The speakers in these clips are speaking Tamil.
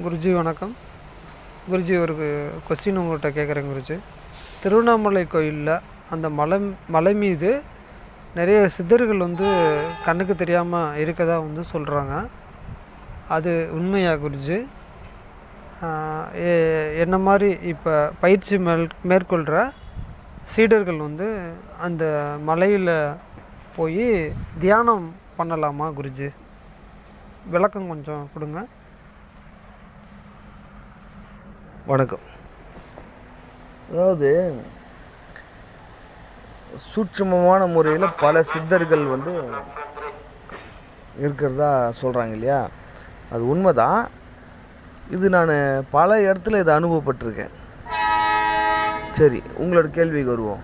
குருஜி வணக்கம். குருஜி ஒரு கொஸ்டின் உங்கள்கிட்ட கேட்குறேன் குருஜி. திருவண்ணாமலை கோயிலில் அந்த மலை மீது நிறைய சித்தர்கள் கண்ணுக்கு தெரியாமல் இருக்கதா சொல்கிறாங்க. அது உண்மையா குருஜி? என்ன மாதிரி இப்போ பயிற்சி மேற்கொள்கிற சீடர்கள் அந்த மலையில் போய் தியானம் பண்ணலாமா குருஜி? விளக்கம் கொஞ்சம் கொடுங்க. வணக்கம். அதாவது சூட்சுமமான முறையில் பல சித்தர்கள் இருக்கிறதா சொல்கிறாங்க இல்லையா? அது உண்மைதான். இது நான் பல இடத்துல இதை அனுபவப்பட்டிருக்கேன். சரி, உங்களோட கேள்விக்கு வருவோம்.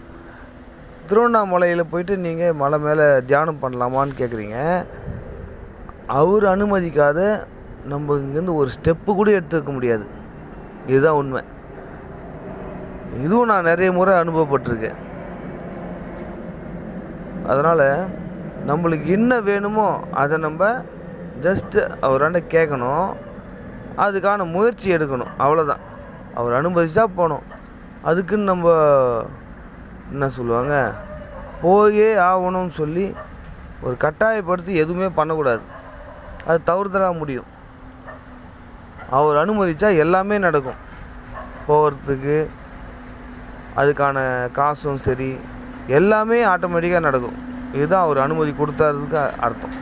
திருவண்ணாமலையில் போயிட்டு நீங்கள் மலை மேலே தியானம் பண்ணலாமான்னு கேட்குறீங்க. அவர் அனுமதிக்காத நம்ம இங்கேருந்து ஒரு ஸ்டெப்பு கூட எடுத்து வைக்க முடியாது. இதுதான் உண்மை. இதுவும் நான் நிறைய முறை அனுபவப்பட்டிருக்கேன். அதனால் நம்மளுக்கு என்ன வேணுமோ அதை நம்ம ஜஸ்ட்டு அவராண்ட கேட்கணும், அதுக்கான முயற்சி எடுக்கணும், அவ்வளோதான். அவர் அனுமதிச்சா போகணும். அதுக்குன்னு நம்ம என்ன சொல்லுவாங்க, போயே ஆகணும்னு சொல்லி ஒரு கட்டாயப்படுத்தி எதுவுமே பண்ணக்கூடாது. அது தவறுதலாக முடியும். அவர் அனுமதிச்சா எல்லாமே நடக்கும். போகிறதுக்கு அதுக்கான காசும் சரி எல்லாமே ஆட்டோமேட்டிக்காக நடக்கும். இதுதான் அவர் அனுமதி கொடுத்ததுக்கு அர்த்தம்.